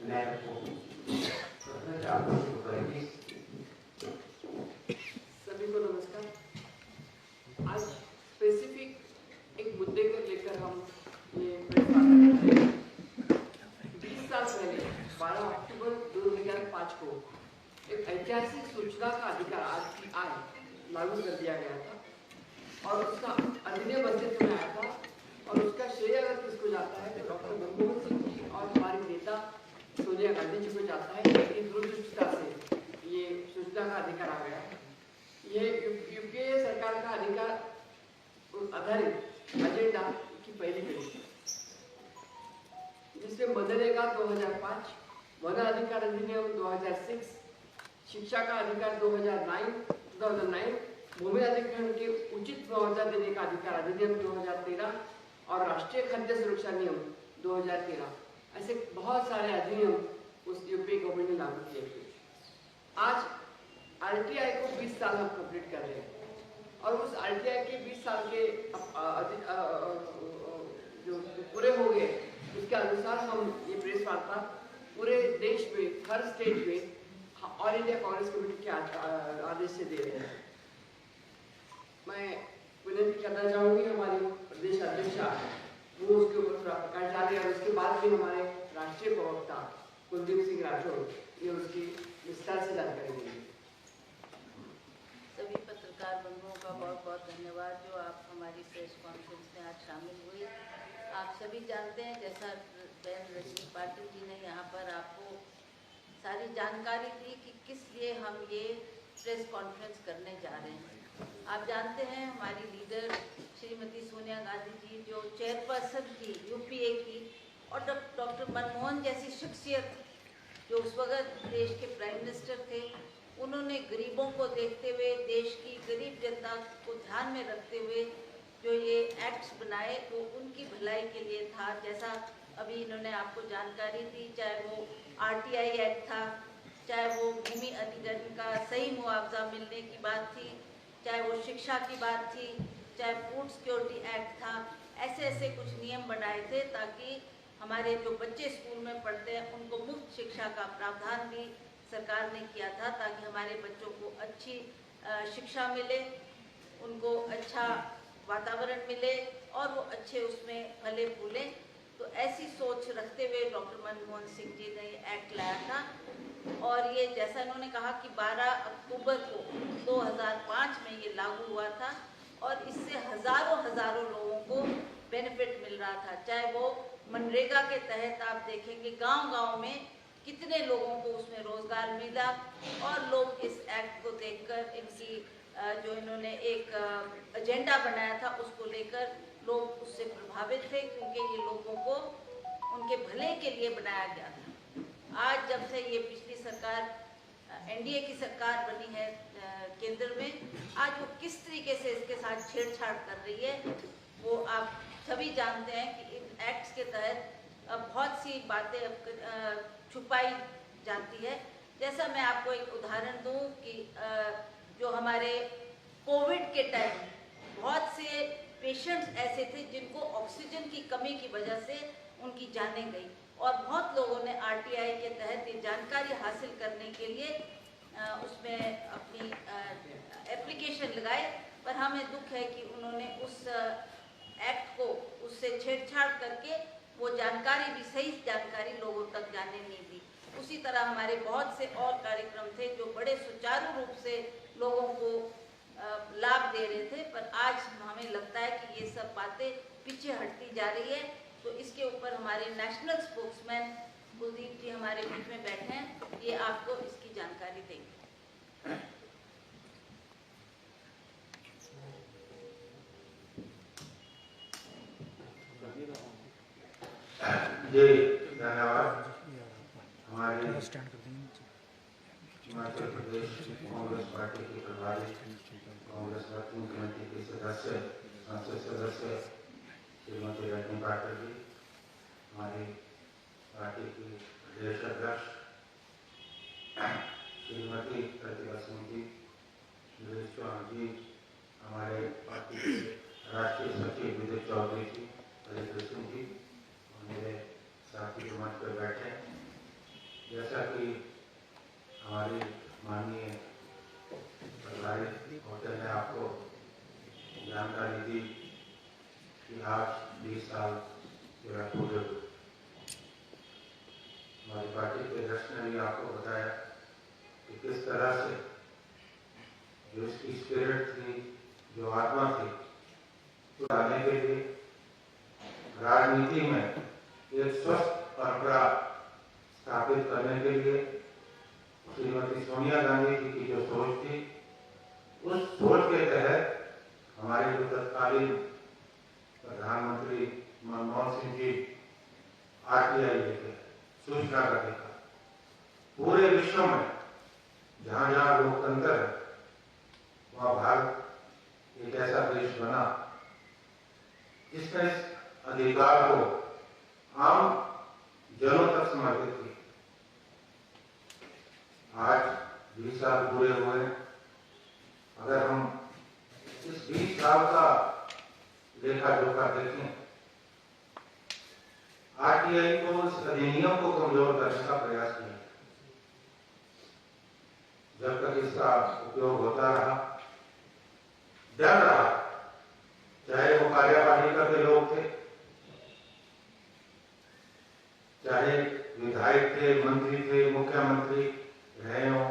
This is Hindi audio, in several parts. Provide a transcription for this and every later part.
विनायक को सभी को नमस्कार। आज स्पेसिफिक एक मुद्दे को लेकर हम ये प्रेस वार्ता कर रहे हैं। 20 साल पहले 12 अक्टूबर 2005 को एक ऐतिहासिक सूचना का अधिकार RTI लागू कर दिया गया था और उसका अधिनियम अस्तित्व में आया था। और उसका श्रेय अगर किसको जाता है तो डॉक्टर मनमोहन सिंह जी और हमारी नेता सोनिया गांधी जी को जाता है। कि दूरदृष्टता से ये सूचना का अधिकार आ गया। ये यूपीए सरकार का अधिकार आधारित एजेंडा की पहली कड़ी जिसमें बदलेगा 2005, वन अधिकार अधिनियम 2006, शिक्षा का अधिकार 2009, भूमि अधिग्रहण के उचित मुआवजा देने का अधिकार अधिनियम 2013 और राष्ट्रीय खाद्य सुरक्षा नियम 2013। ऐसे बहुत सारे अधिनियम उस यूपी गवर्नमेंट ने लागू किए थे। आज RTI को 20 साल हम कंप्लीट कर रहे हैं और उस RTI के 20 साल के जो पूरे हो गए उसके अनुसार हम ये प्रेस वार्ता पूरे देश में हर स्टेट में ऑल इंडिया कांग्रेस कमेटी के आदेश से दे रहे हैं। मैं विनती करना चाहूंगी हमारी प्रदेश अध्यक्षा वो उसके ऊपर थोड़ा प्रकाश डालें और उसके बाद भी हमारे राष्ट्रीय प्रवक्ता कुलदीप सिंह राठौर ये उसकी विस्तार से जानकारी देंगे। सभी पत्रकार बंधुओं का बहुत बहुत धन्यवाद जो आप हमारी प्रेस कॉन्फ्रेंस में आज शामिल हुए। आप सभी जानते हैं जैसा बहन रजनी पाटिल जी ने यहाँ पर आपको सारी जानकारी दी कि किस लिए हम ये प्रेस कॉन्फ्रेंस करने जा रहे हैं। आप जानते हैं हमारी लीडर श्रीमती सोनिया गांधी जी जो चेयरपर्सन थी यूपीए की और डॉक्टर मनमोहन जैसी शख्सियत जो उस वक्त देश के प्राइम मिनिस्टर थे, उन्होंने गरीबों को देखते हुए देश की गरीब जनता को ध्यान में रखते हुए जो ये एक्ट्स बनाए वो उनकी भलाई के लिए था। जैसा अभी इन्होंने आपको जानकारी दी, चाहे वो RTI एक्ट था, चाहे वो भूमि अधिग्रहण का सही मुआवजा मिलने की बात थी, चाहे वो शिक्षा की बात थी, चाहे फूड सिक्योरिटी एक्ट था। ऐसे ऐसे कुछ नियम बनाए थे ताकि हमारे जो बच्चे स्कूल में पढ़ते हैं उनको मुफ्त शिक्षा का प्रावधान भी सरकार ने किया था ताकि हमारे बच्चों को अच्छी शिक्षा मिले, उनको अच्छा वातावरण मिले और वो अच्छे उसमें फले फूले। तो ऐसी सोच रखते हुए डॉक्टर मनमोहन सिंह जी ने ये एक्ट लाया था और ये जैसा इन्होंने कहा कि 12 अक्टूबर को 2005 में ये लागू हुआ था और इससे हजारों लोगों को बेनिफिट मिल रहा था। चाहे वो मनरेगा के तहत आप देखेंगे गांव-गांव में कितने लोगों को उसमें रोजगार मिला और लोग इस एक्ट को देखकर इनकी जो इन्होंने एक एजेंडा बनाया था उसको लेकर लोग उससे प्रभावित थे क्योंकि ये लोगों को उनके भले के लिए बनाया गया था। आज जब से ये पिछली सरकार NDA की सरकार बनी है केंद्र में, आज वो किस तरीके से इसके साथ छेड़छाड़ कर रही है वो आप सभी जानते हैं कि इन एक्ट्स के तहत बहुत सी बातें छुपाई जाती है। जैसा मैं आपको एक उदाहरण दूं कि जो हमारे कोविड के टाइम बहुत से पेशेंट्स ऐसे थे जिनको ऑक्सीजन की कमी की वजह से उनकी जानें गई और बहुत लोगों ने RTI के तहत ये जानकारी हासिल करने के लिए उसमें अपनी एप्लीकेशन लगाए, पर हमें दुख है कि उन्होंने उस एक्ट को उससे छेड़छाड़ करके वो जानकारी भी सही जानकारी लोगों तक जाने नहीं दी। उसी तरह हमारे बहुत से और कार्यक्रम थे जो बड़े सुचारू रूप से लोगों को लाभ दे रहे थे, पर आज हमें लगता है कि ये सब बातें पीछे हटती जा रही है। तो इसके ऊपर हमारे नेशनल स्पोक्समैन कुलदीप जी हमारे बीच में बैठे हैं, ये आपको इसकी जानकारी देंगे। जी धन्यवाद। हमारे हिमाचल प्रदेश कांग्रेस पार्टी के प्रभारी कांग्रेस वर्किंग कमेटी के सदस्य संसद सदस्य श्रीमती रजनी पाटिल जी, हमारी पार्टी की प्रदेश अध्यक्ष श्रीमती प्रतिभा सिंह जी, सुरेश चौहान जी, हमारे पार्टी के राष्ट्रीय सचिव विजय चौधरी जी, हरिकृष्ण जी और मेरे साथी जो मंच पर बैठे जैसा कि हमारी माननीय प्रभारी होटल ने आपको जानकारी दी कि आज 20 साल पूरा पूरे हमारी पार्टी के अध्यक्ष ने भी आपको बताया कि किस तरह से जो इसकी स्पिरिट थी, जो आत्मा थी, तो लाने के लिए राजनीति में एक स्वस्थ परंपरा स्थापित करने के लिए श्रीमती सोनिया गांधी जी की जो सोच थी, उस सोच के तहत हमारे जो तत्कालीन प्रधानमंत्री मनमोहन सिंह जी आरटीआई लेके सूचना का देखा पूरे विश्व में जहां जहां लोकतंत्र है वहां भारत एक ऐसा देश बना जिसने इस अधिकार को आम जनों तक समर्पित की। आज 20 साल पूरे हुए। अगर हम इस 20 साल का लेखा जोखा देखें, आरटीआई को इस अधिनियम को कमजोर करने का प्रयास किया। जब तक इसका उपयोग होता रहा, डर रहा, चाहे वो कार्यपालिका के लोग थे, चाहे विधायक थे, मंत्री थे, मुख्यमंत्री रहे हो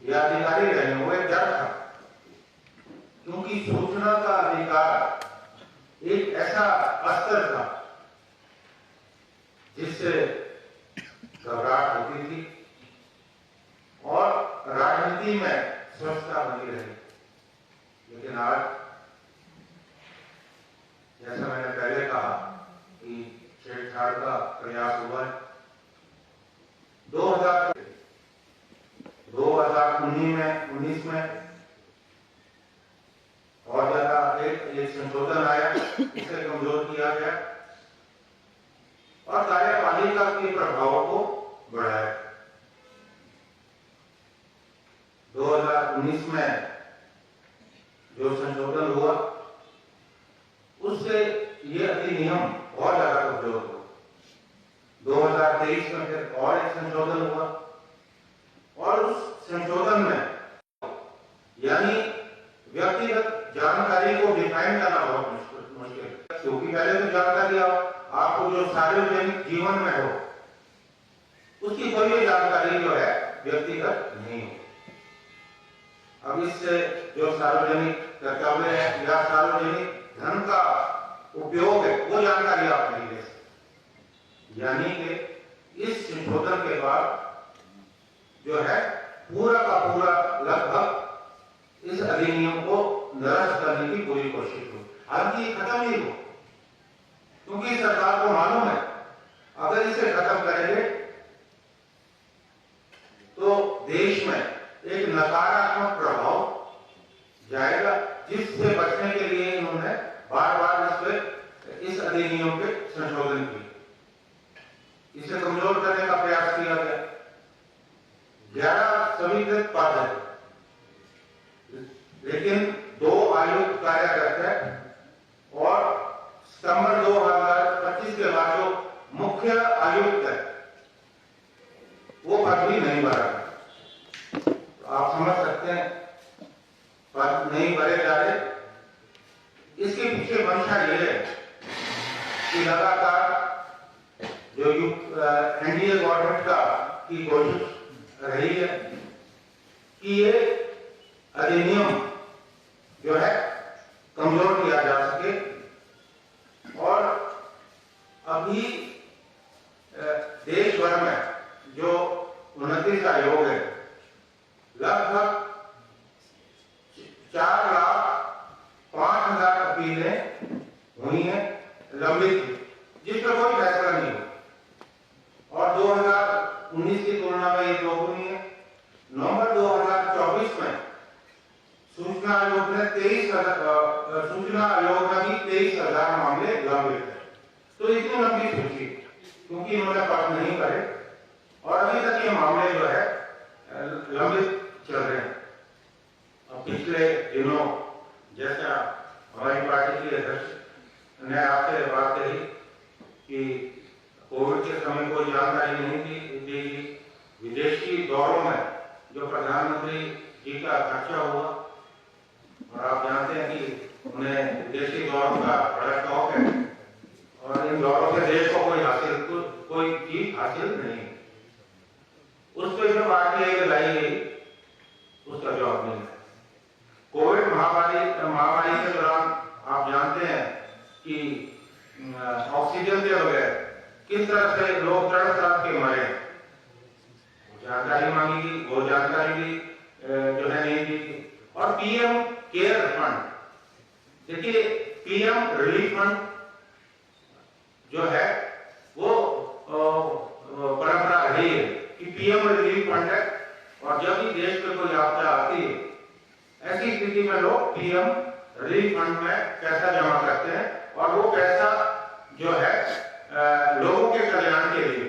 या अधिकारी रहे हो, वो एक डर था। क्योंकि सूचना का अधिकार एक ऐसा अस्त्र था जिससे घबराहट होती थी और राजनीति में स्वच्छता बनी रही। लेकिन आज जैसा मैंने पहले कहा कि छेड़छाड़ का प्रयास हुआ है। 2019 में और ज्यादा एक संशोधन आया, इसे कमजोर किया गया और कार्यपालिका के प्रभाव को बढ़ाया। 2019 में जो संशोधन हुआ उससे ये अधिनियम और ज्यादा कमजोर हुआ। 2023 में फिर और एक संशोधन हुआ और उस संशोधन में यानी व्यक्तिगत जानकारी को डिफाइन करना बहुत मुश्किल है। क्योंकि पहले तो जानकारी आपको जो सार्वजनिक जीवन में हो उसकी कोई भी जानकारी जो है व्यक्तिगत नहीं हो। अब इससे जो सार्वजनिक कर्तव्य है या सार्वजनिक धन का उपयोग है वो जानकारी आप नहीं ले सकते। यानी कि इस संशोधन के बाद जो है पूरा का पूरा लगभग इस अधिनियम को निरस्त करने की पूरी कोशिश हुई। हालांकि ये खत्म नहीं हुआ, क्योंकि सरकार को मालूम है अगर इसे खत्म करेंगे तो देश में एक नकारात्मक प्रभाव जाएगा, जिससे बचने के लिए इन्होंने बार बार इस अधिनियम के संशोधन किए। इसे कमजोर करने का प्रयास किया गया। 11 स्वीकृत पद है, लेकिन 2 आयुक्त कार्य करते हैं और सितंबर 2025 के बाद जो मुख्य आयुक्त है वो पद भी नहीं भरा। आप समझ सकते हैं पद नहीं भरे जा रहे। इसके पीछे मंशा ये है कि लगातार जो एनडीए गवर्नमेंट का की कोशिश रही है कि ये अधिनियम जो है कमजोर किया जा सके और अभी देश भर में जो 29 आयोग है लगभग 4,05,000 अपीलें हुई हैं, लंबित थी, जिस पर कोई फैसला नहीं हुआ और 2019 की तुलना में ये दोगुनी है। नवंबर 2024 में सूचना आयोग ने 23,000 मामले लंबित है। तो इतनी लंबी सूची क्योंकि इन्होंने पद नहीं करे और अभी तक ये मामले जो है लंबित चल रहे हैं। अब पिछले दिनों जैसा हमारी पार्टी के अध्यक्ष ने आपसे बात कही कि कोविड के समय कोई जानकारी नहीं दी। विदेशी दौरों में जो प्रधानमंत्री जी का खर्चा हुआ, और आप जानते हैं कि उन्हें विदेशी दौरों का बड़ा शौक है, और इन दौरों से देश को कोई चीज हासिल नहीं। उस पर जो RTI लाई गई उसका जवाब नहीं है। कोविड महामारी के दौरान आप जानते हैं कि ऑक्सीजन के बगैर किस तरह से लोग तड़प के मरे, जानकारी मांगी गई, वो जानकारी भी जो है नहीं दी। और PM केयर फंड, देखिए PM रिलीफ फंड जो है वो परंपरा रही है कि PM रिलीफ फंड है, और जब भी देश में कोई आपदा आती है ऐसी स्थिति में लोग PM रिलीफ फंड में पैसा जमा करते हैं, और वो पैसा जो है लोगों के कल्याण के लिए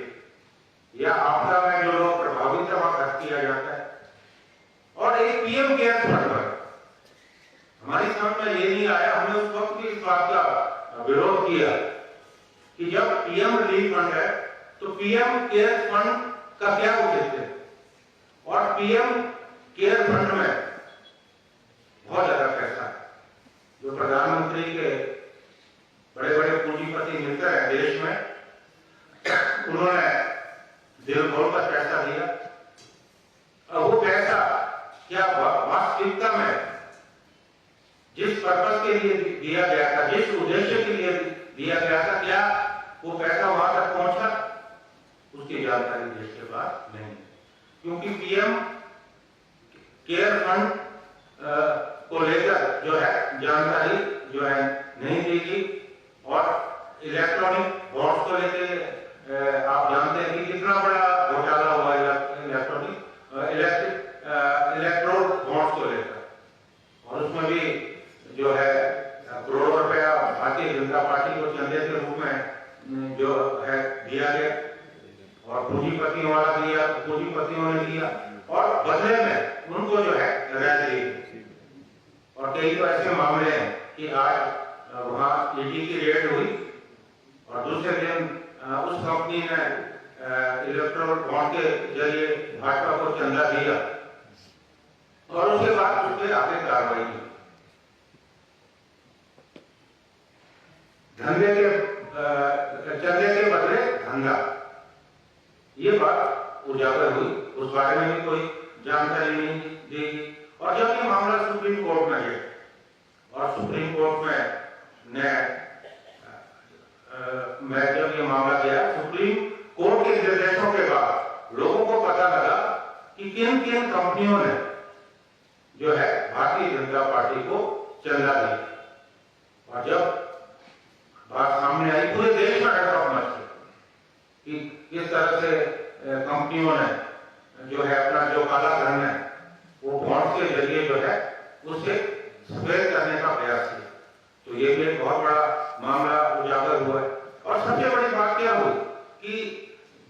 या आपदा में जो लोग प्रभावित है वहां खर्च किया जाता है। और एक PM केयर फंड पर हमारी समझ में ये नहीं आया, हमने उस वक्त भी इस बात का विरोध किया कि जब PM रिलीफ फंड है तो PM केयर फंड का क्या उद्देश्य है। और PM केयर फंड में बहुत ज्यादा पैसा है, जो प्रधानमंत्री के बड़े बड़े पूंजीपति मिलते हैं देश में, उन्होंने दिल खोलकर पैसा दिया। और वो पैसा क्या वास्तविकता में जिस पर्पस के लिए दिया गया था, जिस उद्देश्य के लिए दिया गया था, क्या वो पैसा वहां तक पहुंचा, उसकी जानकारी देश के पास नहीं है। क्योंकि PM केयर फंड को लेकर जो है जानकारी जो है नहीं दी गई। और इलेक्ट्रॉनिक बॉन्ड्स को लेकर आप जानते हैं कि कितना बड़ा घोटाला हुआ इलेक्ट्रोड बॉन्ड्स को लेकर, और उसमें भी जो है करोड़ों रुपया भारतीय जनता पार्टी को चंदे के रूप में जो है दिया गया, और पूंजीपतियों ने दिया, और बदले में उनको जो है रियायत दी। और कई तो ऐसे मामले हैं कि आज वहां ED की रेड हुई और दूसरे दिन उस कंपनी ने इलेक्ट्रोल बॉन्ड के जरिए भाजपा को चंदा दिया, और उसके बाद उस पर आगे कार्रवाई की। चंदे के बदले धंधा, ये बात उजागर हुई, उस बारे में भी कोई जानकारी नहीं दी। और जब ये मामला सुप्रीम कोर्ट में गया, और सुप्रीम कोर्ट में जब ये मामला गया, सुप्रीम कोर्ट के निर्देशों के बाद लोगों को पता लगा कि किन किन कंपनियों ने जो है भारतीय जनता पार्टी को चंदा दिया। और जब बात सामने आई, पूरे देश में हड़कंप मच गई कि किस तरह से कंपनियों ने जो है अपना जो काला धन है वो बॉन्ड के जरिए जो है उसे सफेद करने का प्रयास किया। तो ये भी एक बहुत बड़ा मामला उजागर हुआ है। और सबसे बड़ी बात क्या हुई कि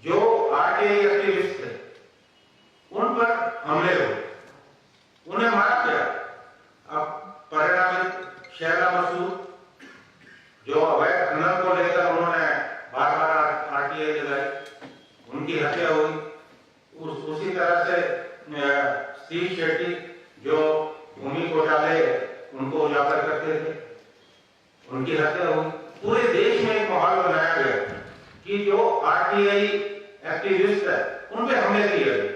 जो RTI एक्टिविस्ट थे उन पर हमले हुए, उन्हें मारा गया। अब परिणामित शैला मसूद जो अवैध खनन को लेकर उन्होंने बार बार RTI लगाई, उनकी हत्या हुई। उसी तरह से स्टीव शेट्टी जो भूमि घोटाले उनको उजागर करते थे, उनकी हत्या हुई। पूरे देश में एक माहौल बनाया गया कि जो RTI एक्टिविस्ट है उन पे हमले किए गए।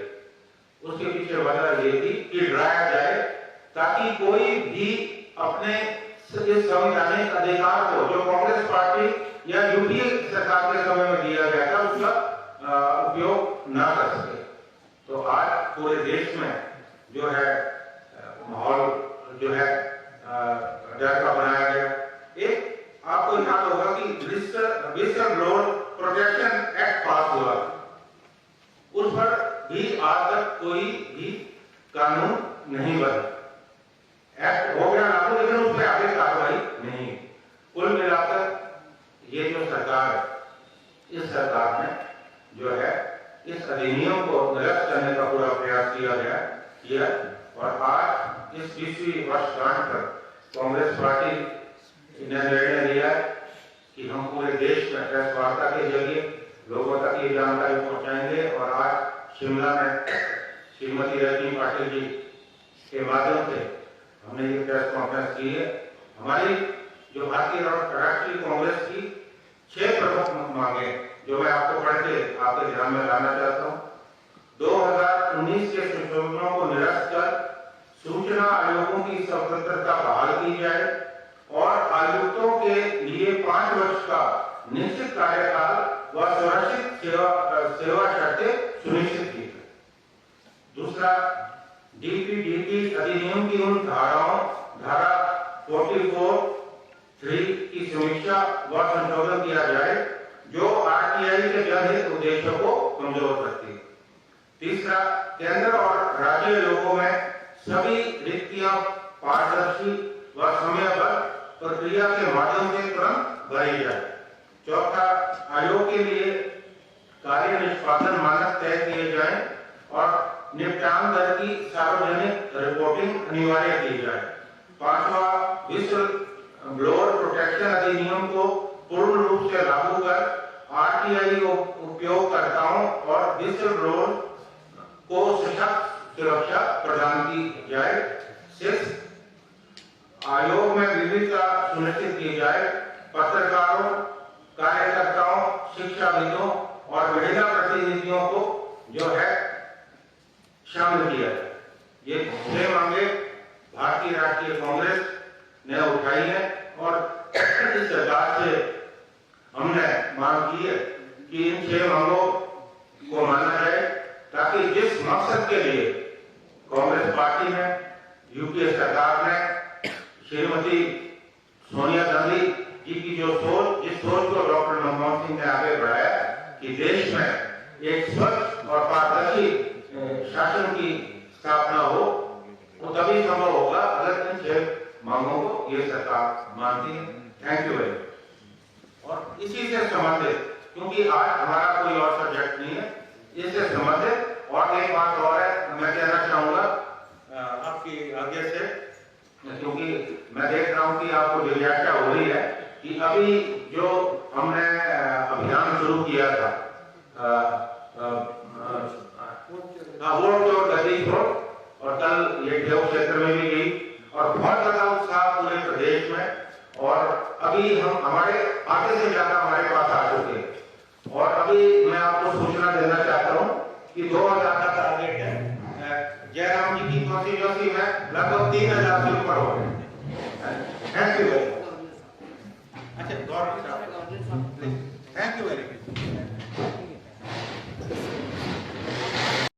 उसके पीछे वजह ये थी कि डराया जाए ताकि कोई भी अपने इस संवैधानिक अधिकार को जो कांग्रेस पार्टी या UPA सरकार के समय में दिया गया था उसका उपयोग ना कर सके। तो आज पूरे देश में जो है माहौल जो है डर का बनाया गया। एक आपको याद होगा कि विस्टल ब्लोअर प्रोटेक्शन एक्ट पास हुआ, उस पर भी आज तक कोई भी कानून नहीं बना। एक्ट हो गया लागू, लेकिन उस पर आगे कार्रवाई नहीं। कुल मिलाकर ये जो सरकार है, इस सरकार ने जो है इस अधिनियम को निरस्त करने का पूरा प्रयास किया। और आज इस 20वीं वर्षगांठ पर कांग्रेस पार्टी ने निर्णय लिया कि हम पूरे देश में प्रेस वार्ता के जरिए लोगों तक ये जानकारी पहुंचाएंगे। और आज शिमला में श्रीमती रजनी पाटिल जी के माध्यम से हमने ये प्रेस कॉन्फ्रेंस की है। हमारी जो भारतीय राष्ट्रीय कांग्रेस की 6 प्रमुख मांगे जो मैं आपको पढ़ के आपके ध्यान में लाना चाहता हूँ। 2019 के संशोधनों को निरस्त कर सूचना आयोगों की स्वतंत्रता बहाल की जाए और आयुक्तों के लिए 5 वर्ष का निश्चित कार्यकाल व सुरक्षित सेवा शर्तें सुनिश्चित की जाए। दूसरा, डीपीडीपी अधिनियम की उन धाराओं धारा 44(3) की समीक्षा व संशोधन किया जाए जो आरटीआई के जनहित उद्देश्यों को कमजोर करती है। तीसरा, केंद्र और राज्य लोगों में सभी रिक्तियां पारदर्शी व समयबद्ध प्रक्रिया के माध्यम से तुरंत भरी जाए। चौथा, आयोग के लिए कार्य निष्पादन मानक तय किए जाएं और निपटान दर की सार्वजनिक रिपोर्टिंग अनिवार्य की जाए। पांचवा, विश्व ब्लोअर प्रोटेक्शन अधिनियम को पूर्ण रूप से लागू कर आरटीआई उपयोगकर्ताओं और विश्व ब्लोअर को सशक्त सुरक्षा प्रदान की जाए। 6, आयोग में विविधता सुनिश्चित की जाए। पत्रकारों, कार्यकर्ताओं, शिक्षाविदों और महिला प्रतिनिधियों को जो है शामिल किया जाए। ये 6 मांगे भारतीय राष्ट्रीय कांग्रेस ने उठाई है और इस सरकार से हमने मांग की है कि इन 6 मांगों को माना जाए ताकि जिस मकसद के लिए कांग्रेस पार्टी ने, यूपीए सरकार ने, श्रीमती सोनिया गांधी जी की जो सोच, जिस सोच को डॉक्टर मनमोहन सिंह ने आगे बढ़ाया कि देश में एक स्वच्छ और पारदर्शी शासन की स्थापना हो, वो तभी संभव होगा अगर इन 6 मांगों को ये सरकार मानती है। Thank you very much. और इसी से संबंधित, क्योंकि आज हमारा कोई और सब्जेक्ट नहीं है, इससे संबंधित और एक बात और है, मैं कहना चाहूंगा आपकी आज्ञा से, क्योंकि मैं देख रहा हूं कि आपको जिज्ञासा हो रही है कि अभी जो हमने अभियान शुरू किया था वोट चोर गद्दी छोड़, और कल ये देव क्षेत्र में भी गई और बहुत ज्यादा उत्साह पूरे प्रदेश में, और अभी हम हमारे आधे से ज्यादा हमारे पास आ चुके हैं। और अभी मैं आपको सूचना देना चाहता हूँ कि 2000 का टारगेट है। जयराम जी की कॉन्स्टिट्यूएंसी में लगभग 3000 से ऊपर हो गए।